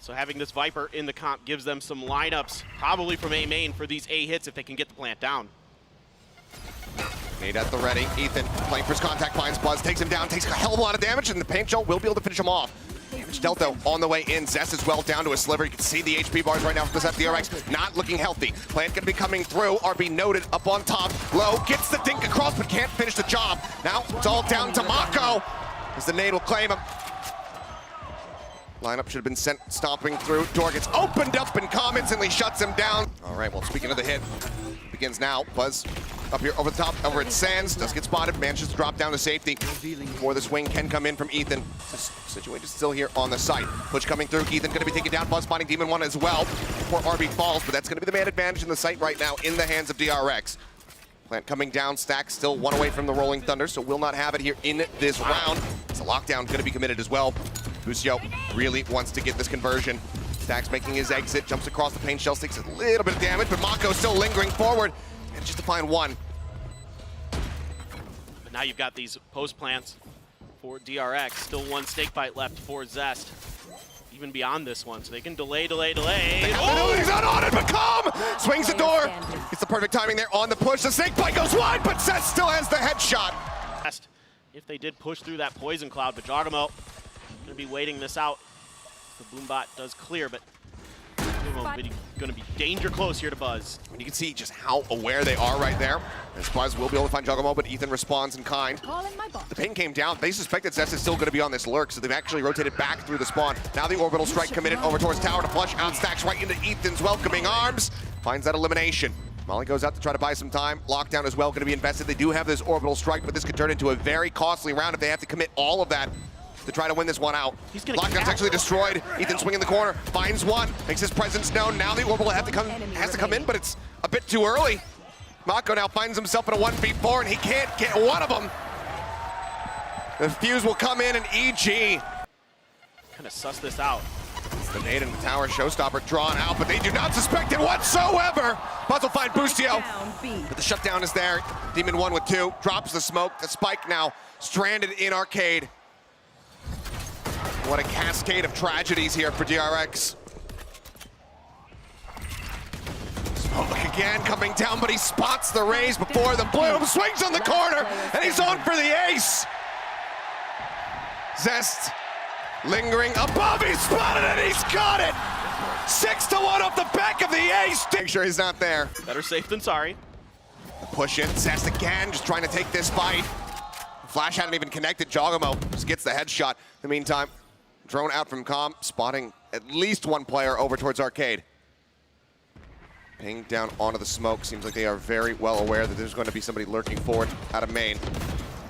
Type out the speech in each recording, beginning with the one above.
So having this Viper in the comp gives them some lineups, probably from A main, for these A hits if they can get the plant down. Nade at the ready. Ethan playing for his contact, finds Buzz, takes him down, takes a hell of a lot of damage, and the paint shell will be able to finish him off. Damage dealt though on the way in. Zest is well down to a sliver. You can see the HP bars right now from this DRX. Not looking healthy. Plant gonna be coming through. RB noted up on top. Low gets the dink across, but can't finish the job. Now it's all down to Mako, as the nade will claim him. Lineup should have been sent stomping through. Door gets opened up and Calm instantly shuts him down. All right, well, speaking of the hit, begins now. Buzz up here over the top, over at Sands, does get spotted, manages to drop down to safety before the swing can come in from Ethan. Situation still here on the site. Push coming through, Ethan gonna be taken down, Buzz finding Demon 1 as well before RB falls, but that's gonna be the man advantage in the site right now in the hands of DRX. Plant coming down, Stack still one away from the Rolling Thunder, so will not have it here in this round. It's a lockdown gonna be committed as well. Busio really wants to get this conversion. Stack's making his exit, jumps across the paint shell, takes a little bit of damage, but Mako still lingering forward. And just to find one. But now you've got these post plants for DRX. Still one snake bite left for Zest. Even beyond this one, so they can delay. Oh, he's not on it, but Calm swings the door. It's the perfect timing there on the push. The snake bite goes wide, but Zest still has the headshot. If they did push through that poison cloud, but Jogamo gonna be waiting this out. The Boombot does clear, but gonna be danger close here to Buzz. And you can see just how aware they are right there. As Buzz will be able to find Jogamo, but Ethan responds in kind. The ping came down. They suspect that Zest is still gonna be on this lurk, so they've actually rotated back through the spawn. Now the orbital strike committed over towards tower to flush out. Stacks right into Ethan's welcoming arms. Finds that elimination. Molly goes out to try to buy some time. Lockdown as well gonna be invested. They do have this orbital strike, but this could turn into a very costly round if they have to commit all of that to try to win this one out. Lockdown's actually destroyed. Ethan swinging the corner, finds one, makes his presence known. Now the orbital has to come in, but it's a bit too early. Mako now finds himself in a 1v4, and he can't get one of them. The fuse will come in, and EG Kind of suss this out. the nade and the tower showstopper drawn out, but they do not suspect it whatsoever. Buzz will find Bustio, but the shutdown is there. Demon 1 with 2, drops the smoke. The spike now stranded in arcade. What a cascade of tragedies here for DRX. Smoke again coming down, but he spots the raise before the bloom, swings on the corner, and he's on for the ace. Zest lingering above, he's spotted it, he's got it! 6-1 off the back of the ace. Make sure he's not there. Better safe than sorry. The push in, Zest again, just trying to take this fight. Flash hadn't even connected, Jogamo just gets the headshot. In the meantime, drone out from Calm, spotting at least one player over towards arcade. Ping down onto the smoke. Seems like they are very well aware that there's going to be somebody lurking forward out of main.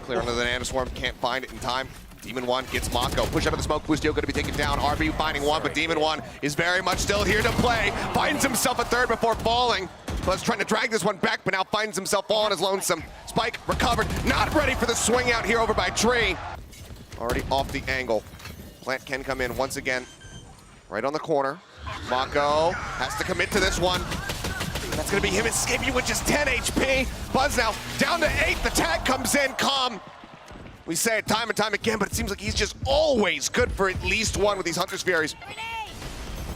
Clear under the nanoswarm, can't find it in time. Demon 1 gets Mako. Push out of the smoke, Bustio going to be taken down. RB finding one, but Demon 1 is very much still here to play. Finds himself a third before falling. Buzz trying to drag this one back, but now finds himself all on his lonesome. Spike recovered, not ready for the swing out here over by Tree. Already off the angle. Plant can come in once again, right on the corner. Mako has to commit to this one. That's gonna be him escaping with just 10 HP. Buzz now down to 8, the tag comes in, Calm. We say it time and time again, but it seems like he's just always good for at least one with these Hunter's Furies.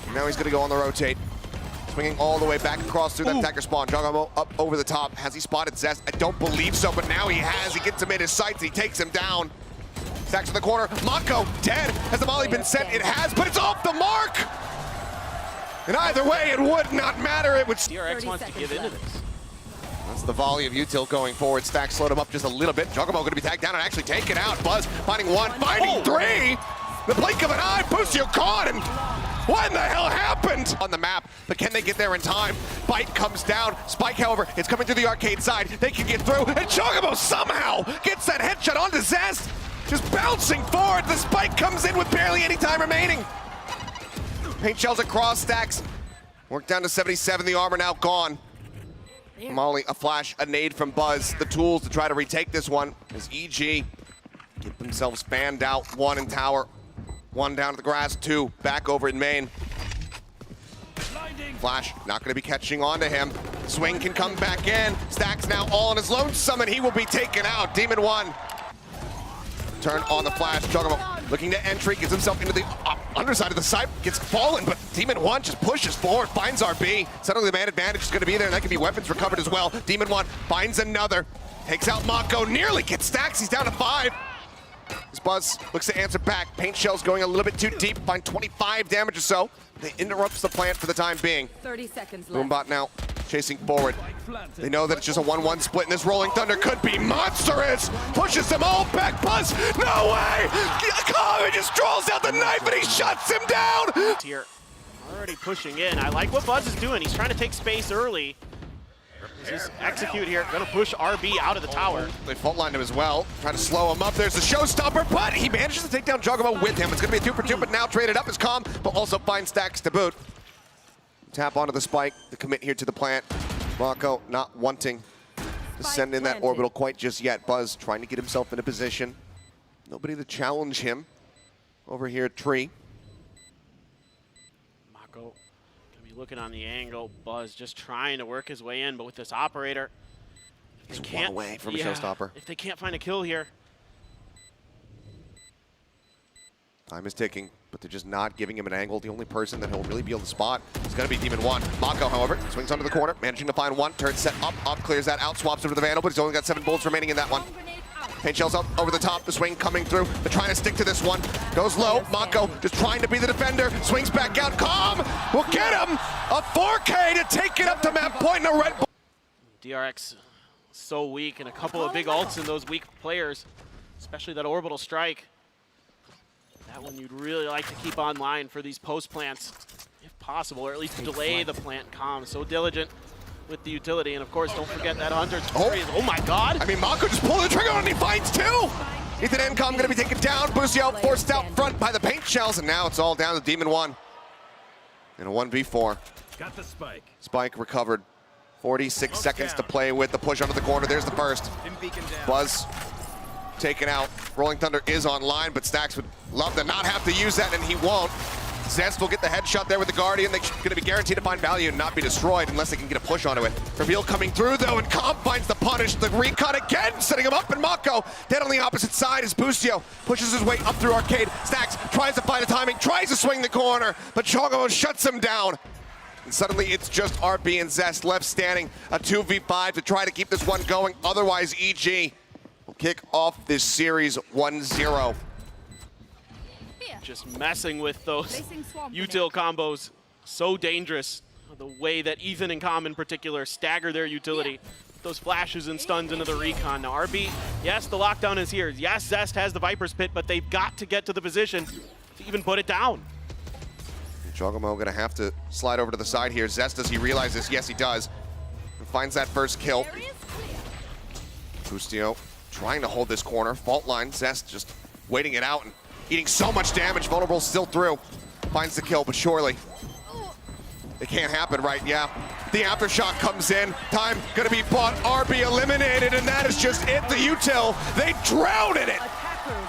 And now he's gonna go on the rotate. Swinging all the way back across through that attacker spawn. Jogamo up over the top. Has he spotted Zest? I don't believe so, but now he has. He gets him in his sights. He takes him down. Stacks in the corner. Mako dead. Has the volley been sent? It has, but it's off the mark! And either way, it would not matter. It would. DRX wants to get into this. That's the volley of util going forward. Stack slowed him up just a little bit. Jogamo going to be tagged down and actually taken out. Buzz finding one, finding 3. The blink of an eye. Bustio caught him. What in the hell happened? On the map, but can they get there in time? Bite comes down. Spike, however, it's coming through the arcade side. They can get through, and Jogamo somehow gets that headshot onto Zest. Just bouncing forward. The spike comes in with barely any time remaining. Paint shells across, Stacks. Work down to 77, the armor now gone. Molly, a flash, a nade from Buzz. The tools to try to retake this one as EG get themselves fanned out. 1 in tower, 1 down to the grass, 2 back over in main. Flash not going to be catching on to him. Swing can come back in. Stacks now all on his lonesome, and he will be taken out. Demon 1. Turn on the flash. Jogamo looking to entry, gets himself into the underside of the site, gets fallen, but Demon One just pushes forward, finds RB. Suddenly the man advantage is going to be there, and that can be weapons recovered as well. Demon One finds another, takes out Mako, nearly gets stacks, he's down to 5. As Buzz looks to answer back, paint shells going a little bit too deep, find 25 damage or so. They interrupts the plant for the time being. 30 seconds left. Boombot now chasing forward. They know that it's just a 1-1 split, and this Rolling Thunder could be monstrous. Pushes them all back. Buzz, no way! He just draws out the knife and he shuts him down. Here, already pushing in. I like what Buzz is doing. He's trying to take space early. Just execute here. Gonna push RB out of the tower. They fault lined him as well, trying to slow him up. There's the showstopper, but he manages to take down Jogamo with him. It's gonna be a 2 for 2, but now traded up is Calm, but also finds stacks to boot. Tap onto the spike, the commit here to the plant. Mako not wanting to send in that orbital quite just yet. Buzz trying to get himself in a position. Nobody to challenge him over here at Tree. Mako gonna be looking on the angle. Buzz just trying to work his way in, but with this operator, He's one away from a showstopper. If they can't find a kill here. Time is ticking, but they're just not giving him an angle. The only person that he'll really be able to spot is going to be Demon One. Mako, however, swings onto the corner, managing to find one. Turn set up, clears that out, swaps over to the Vandal, but he's only got 7 bullets remaining in that one. Paint shells up over the top, the swing coming through. They're trying to stick to this one. Goes low, Mako just trying to be the defender. Swings back out, Calm will get him! A 4K to take it up to map point and a red bull. DRX so weak, and a couple of big ults in those weak players, especially that orbital strike. That one you'd really like to keep online for these post plants, if possible, or at least delay the plant. Calm, so diligent with the utility, and of course, don't forget that Hunter. Oh my God! I mean, Mako just pulled the trigger on and he finds 2! Ethan Encom going to be taken down. Busio forced out front by the paint shells, and now it's all down to Demon One. In a 1v4. Got the spike. Spike recovered. 46 seconds to play with. The push under the corner. There's the first. Buzz taken out. Rolling Thunder is online, but Stacks would love to not have to use that, and he won't. Zest will get the headshot there with the Guardian. They're going to be guaranteed to find value and not be destroyed unless they can get a push onto it. Reveal coming through, though, and Comp finds the punish. The recon again, setting him up, and Mako dead on the opposite side as Busio pushes his way up through Arcade. Stacks tries to find a timing, tries to swing the corner, but Chogo shuts him down. And suddenly it's just RB and Zest left standing, a 2v5 to try to keep this one going. Otherwise, EG will kick off this series 1-0. Just messing with those util combos. So dangerous. The way that Ethan and Calm in particular stagger their utility. Those flashes and stuns into the recon. Now RB, yes, the lockdown is here. Yes, Zest has the Viper's Pit, but they've got to get to the position to even put it down. Jogamo going to have to slide over to the side here. Zest, does he realize this? Yes, he does. And finds that first kill. Bustio trying to hold this corner. Fault line, Zest just waiting it out and eating so much damage. Vulnerable still through. Finds the kill, but surely it can't happen, right? Yeah. The aftershock comes in. Time going to be bought. RB eliminated, and that is just it. The util, they drown in it.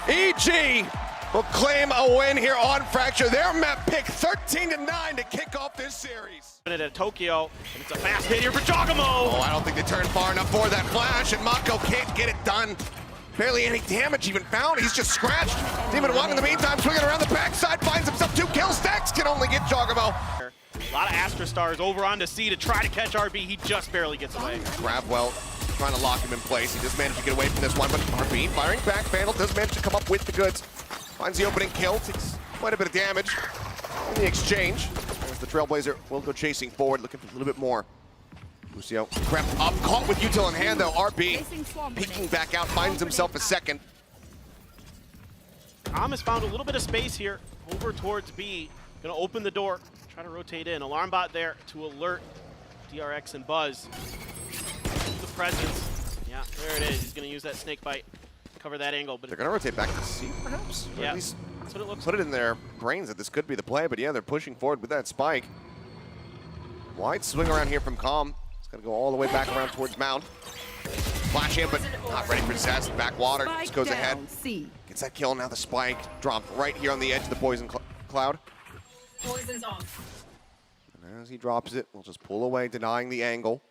EG will claim a win here on Fracture. Their map pick 13-9 to kick off this series. At Tokyo, and it's a fast hit here for Jogamo. Oh, I don't think they turned far enough for that flash, and Mako can't get it done. Barely any damage even found. He's just scratched. Demon One in the meantime swinging around the backside, finds himself 2 kills. Stacks can only get Jogamo. A lot of Astra Stars over onto C to try to catch RB. He just barely gets away. Grabwell trying to lock him in place. He just managed to get away from this one, but RB firing back. Vandal does manage to come up with the goods. Finds the opening kill, takes quite a bit of damage in the exchange. As the Trailblazer will go chasing forward, looking for a little bit more. Lucio crept up, caught with util in hand though. RB peeking back out, finds himself a second. Calm has found a little bit of space here over towards B. Gonna open the door, try to rotate in. Alarm bot there to alert DRX and Buzz. The presence. Yeah, there it is. He's gonna use that snake bite. Cover that angle, but they're gonna rotate back to C, perhaps? Or yeah, at least that's what it looks put it in their brains that this could be the play, but yeah, they're pushing forward with that spike. Wide swing around here from Calm. It's gonna go all the way back around towards Mound. Flash in, but not ready for Zest. Backwater, just goes ahead. Gets that kill, now the spike dropped right here on the edge of the poison cloud. Poison's off. And as he drops it, we'll just pull away, denying the angle.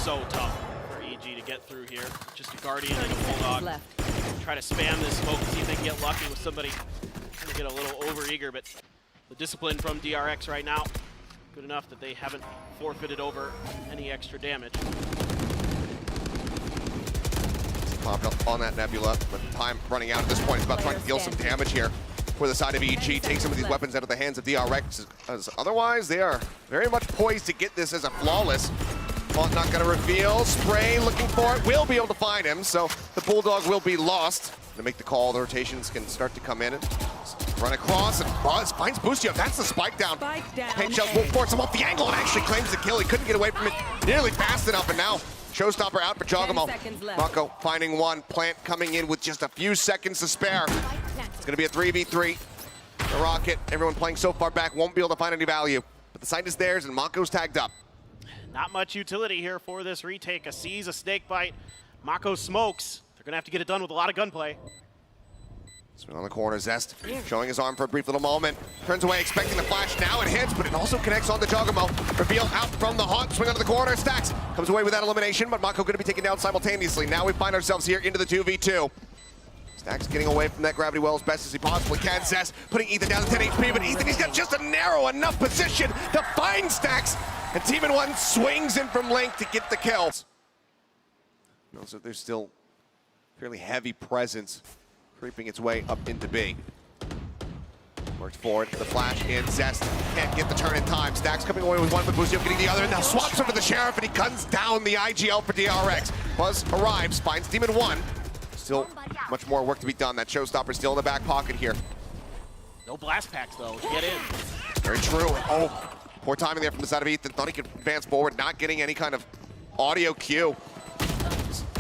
so tough for EG to get through here. Just a Guardian and a Bulldog. Try to spam this smoke and see if they can get lucky with somebody. Trying to get a little over-eager, but the discipline from DRX right now, good enough that they haven't forfeited over any extra damage. Popped up on that Nebula, but time running out at this point. It's about trying to deal some damage here for the side of EG. Take some of these weapons out of the hands of DRX, as otherwise they are very much poised to get this as a flawless. Font not gonna reveal. Spray looking for it. Will be able to find him, so the Bulldog will be lost. To make the call, the rotations can start to come in and run across, and Buzz finds Boostio. That's the spike down. Paint Shells will force him off the angle and actually claims the kill. He couldn't get away from it nearly fast enough, and now Showstopper out for Jogamo. Mako finding one. Plant coming in with just a few seconds to spare. It's gonna be a 3v3. The Rocket, everyone playing so far back, won't be able to find any value. But the site is theirs, and Mako's tagged up. Not much utility here for this retake. A sees a snake bite. Mako smokes. They're gonna have to get it done with a lot of gunplay. Swing on the corner, Zest showing his arm for a brief little moment. Turns away, expecting the flash. Now it hits, but it also connects on to Jogamo. Reveal out from the haunt, swing onto the corner. Stacks comes away with that elimination, but Mako going to be taken down simultaneously. Now we find ourselves here into the 2v2. Stacks getting away from that gravity well as best as he possibly can. Zest putting Ethan down to 10 HP, but Ethan, he's got just a narrow enough position to find Stacks. And Team in One swings in from Link to get the kills. So there's still fairly heavy presence creeping its way up into B. Works forward, the flash in, Zest can't get the turn in time. Stacks coming away with one, but Boostio getting the other, and now swaps over the Sheriff, and he guns down the IGL for DRX. Buzz arrives, finds Team in One. Still much more work to be done. That Showstopper still in the back pocket here. No blast packs though to get in. Very true. Oh, poor timing there from the side of Ethan. Thought he could advance forward, not getting any kind of audio cue.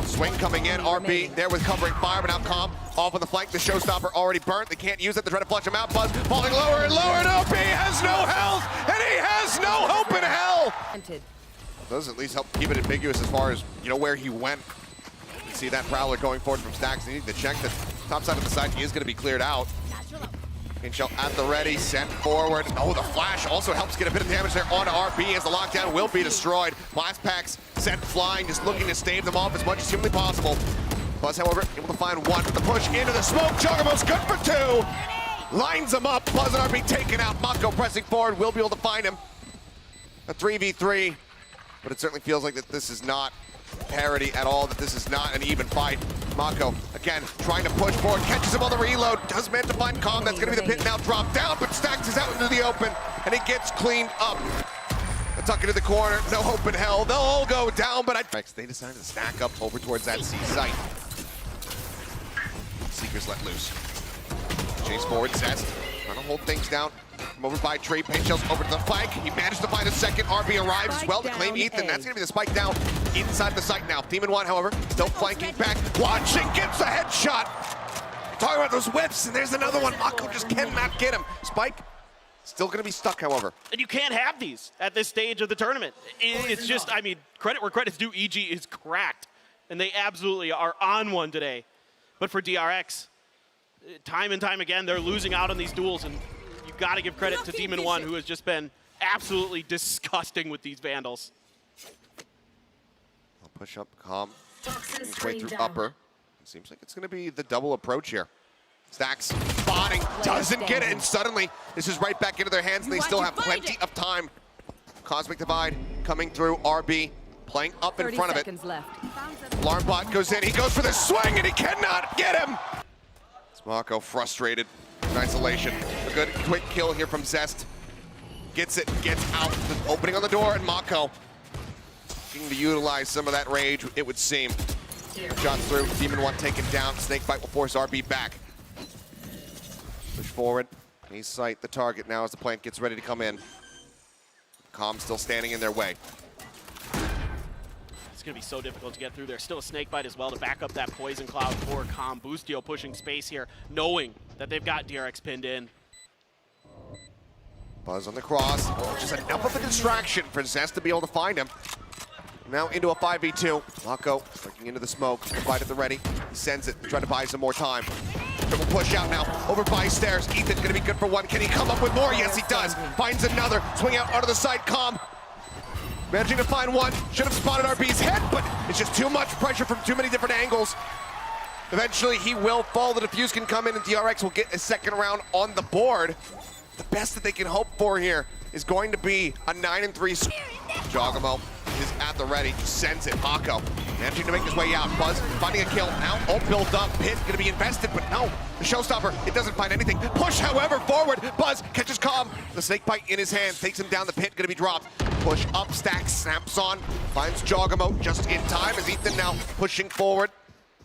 Swing coming in, RB there with covering fire, but now Calm off on the flank. The Showstopper already burnt. They can't use it. They're trying to flush him out. Buzz falling lower and lower, and RB has no health, and he has no hope in hell. Does at least help keep it ambiguous as far as, you know, where he went. You see that Prowler going forward from Stacks. They need to check the top side of the site. He is going to be cleared out. Shell at the ready, sent forward. Oh, the flash also helps get a bit of damage there onto RB as the lockdown will be destroyed. Blast packs sent flying, just looking to stave them off as much as humanly possible. Buzz, however, able to find one. The push into the smoke. Jogamo's good for two. Lines them up. Buzz and RB taken out. Mako pressing forward. Will be able to find him. A 3v3, but it certainly feels like that this is not parity at all, that this is not an even fight. Mako, again, trying to push forward, catches him on the reload, does manage to find Calm. That's going to be the pit now, drop down, but Stacks is out into the open, and he gets cleaned up. The tuck into the corner, no hope in hell. They'll all go down, but they decided to stack up over towards that C site. Seekers let loose. Chase forward, Zest, trying to hold things down. From over by Trey, Paint Shells over to the flank. He managed to find a second. RB arrives as well to claim Ethan. That's going to be the spike down inside the site now. Team in One, however, still flanking back. Watching, gets a headshot. Talking about those whips, and there's another one. Mako just cannot get him. Spike still going to be stuck, however. And you can't have these at this stage of the tournament. It's just, I mean, credit where credit's due. EG is cracked, and they absolutely are on one today. But for DRX, time and time again, they're losing out on these duels, and you've got to give credit to Team in One, who has just been absolutely disgusting with these Vandals. I'll push up, Calm, his way through upper. It seems like it's going to be the double approach here. Stacks spotting, doesn't get it, and suddenly this is right back into their hands, and they still have plenty of time. Cosmic Divide coming through, RB playing up in front of it. Alarm bot goes in, he goes for the swing, and he cannot get him. Mako frustrated. Isolation. A good quick kill here from Zest. Gets it, gets out. The opening on the door, and Mako looking to utilize some of that rage, it would seem. Shots through, Team in One taken down. Snakebite will force RB back. Push forward. He's sight the target now as the plant gets ready to come in. Calm still standing in their way. It's going to be so difficult to get through there. Still a snakebite as well to back up that poison cloud for Calm. Boostio pushing space here, knowing that they've got DRX pinned in. Buzz on the cross. Just enough of a distraction for Zest to be able to find him. Now into a 5v2. Mako looking into the smoke. Divide at the ready. He sends it, trying to buy some more time. Triple push out now. Over by stairs. Ethan's going to be good for one. Can he come up with more? Yes, he does. Finds another. Swing out onto the side. Calm managing to find one. Should have spotted RB's head, but it's just too much pressure from too many different angles. Eventually, he will fall. The defuse can come in, and DRX will get a second round on the board. The best that they can hope for here is going to be a 9-3. Jogamo is at the ready, sends it. Mako managing to make his way out. Buzz finding a kill. Now all built up. Pit gonna be invested, but no. The showstopper, it doesn't find anything. Push, however, forward. Buzz catches Calm. The snake bite in his hand takes him down. The pit gonna be dropped. Push up, stack, snaps on. Finds Jogamo just in time as Ethan now pushing forward.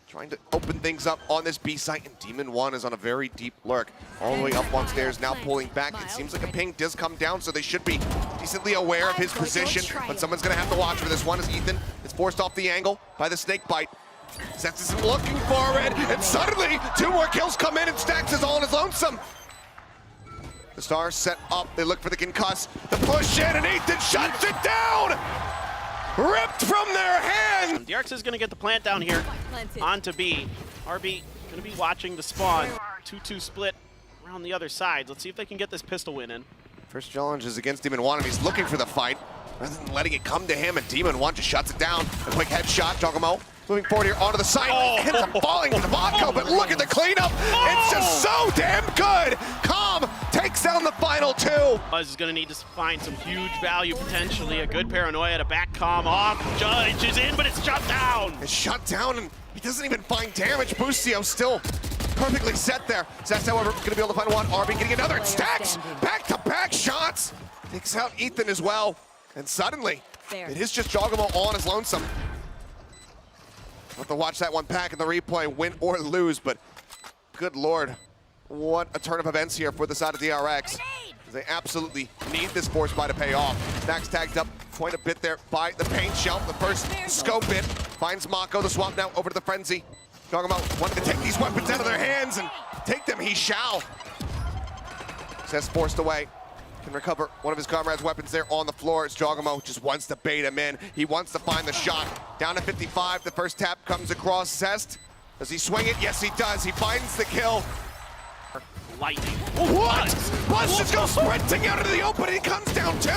Trying to open things up on this B site, and Demon 1 is on a very deep lurk. All the way up on stairs, now pulling back. It seems like a ping does come down, so they should be decently aware of his position, but someone's gonna have to watch for this one as Ethan is forced off the angle by the snake bite. Sets is looking for it, and suddenly 2 more kills come in, and Stacks is all on his lonesome. The Stars set up, they look for the concuss, the push in, and Ethan shuts it down! Ripped from their hand! DRX is going to get the plant down here onto B. RB going to be watching the spawn. 2-2 split around the other side. Let's see if they can get this pistol win in. First challenge is against Demon 1, and he's looking for the fight rather than letting it come to him, and Demon 1 just shuts it down. A quick headshot, Jogamo moving forward here onto the side. Ends up falling to the Mako, but look at the cleanup. It's just so damn good. Calm takes down the final 2. Buzz is going to need to find some huge value potentially. A good paranoia to back Calm off. Judge is in, but it's shut down. It's shut down, and he doesn't even find damage. Boostio still perfectly set there. Zest, however, going to be able to find one. RB getting another. And Stacks back-to-back shots. Takes out Ethan as well. And suddenly, it is just Jogamo all on his lonesome. We'll have to watch that one back in the replay, win or lose, but good lord, what a turn of events here for the side of DRX. They absolutely need this force buy to pay off. Stacks tagged up quite a bit there by the paint shell. The first scope hit finds Mako. The swap now over to the frenzy. Talking about wanting to take these weapons out of their hands and take them, he shall. Says forced away. Can recover one of his comrades' weapons there on the floor. As Jogamo just wants to bait him in. He wants to find the shot. Down to 55, the first tap comes across Zest. Does he swing it? Yes, he does. He finds the kill. Lightning. What? Buzz just goes sprinting out into the open. He comes down too.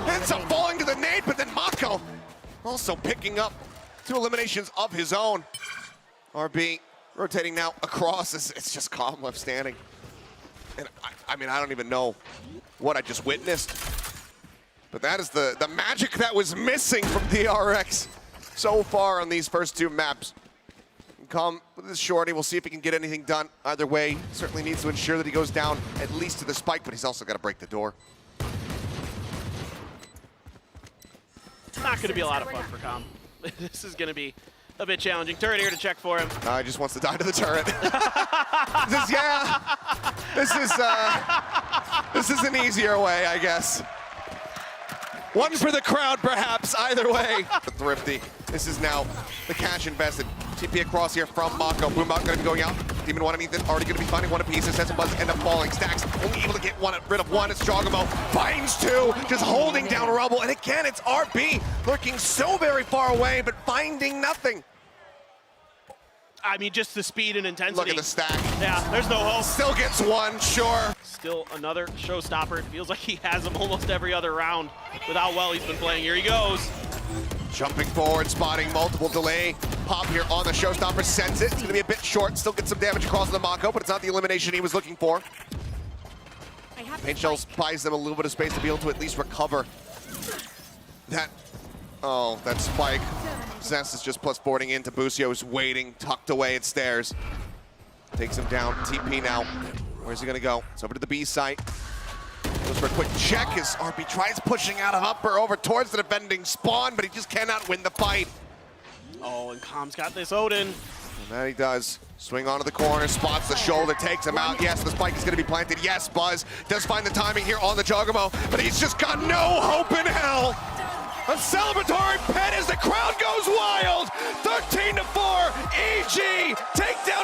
Ends up falling to the nade, but then Mako also picking up 2 eliminations of his own. RB rotating now across. It's just Calm left standing. And I mean, I don't even know what I just witnessed. But that is the magic that was missing from DRX so far on these first 2 maps. Calm with his shorty. We'll see if he can get anything done. Either way, certainly needs to ensure that he goes down at least to the spike, but he's also got to break the door. It's not going to be a lot of fun for Calm. This is going to be a bit challenging. Turret here to check for him. He just wants to die to the turret. This is an easier way, I guess. One for the crowd, perhaps. Either way. Thrifty. This is now the cash invested. TP across here from Mako. Boombot going to be going out. Demon 1 and Ethan already going to be finding one apiece. Sets and Buzz end up falling. Stacks only able to get rid of one. It's Jogamo. Finds 2. Just holding down Rubble. And again, it's RB lurking so very far away, but finding nothing. I mean, just the speed and intensity. Look at the stack. Yeah, there's no hope. Still gets one, sure. Still another showstopper. It feels like he has him almost every other round with how well he's been playing. Here he goes. Jumping forward, spotting multiple delay. Pop here on the showstopper, sends it. It's gonna be a bit short. Still gets some damage across the Mako, but it's not the elimination he was looking for. Paint Shells buys them a little bit of space to be able to at least recover that. Oh, that spike. Zest is just plus boarding into Boostio, who's waiting, tucked away at stairs. Takes him down. TP now. Where's he gonna go? It's over to the B site. Goes for a quick check as RB tries pushing out of upper over towards the defending spawn, but he just cannot win the fight. Oh, and Calm's got this Odin. And that he does. Swing onto the corner, spots the shoulder, takes him out. Yes, the spike is going to be planted. Yes, Buzz does find the timing here on the Jogamo, but he's just got no hope in hell. A celebratory pet as the crowd goes wild. 13-4, EG, takedown.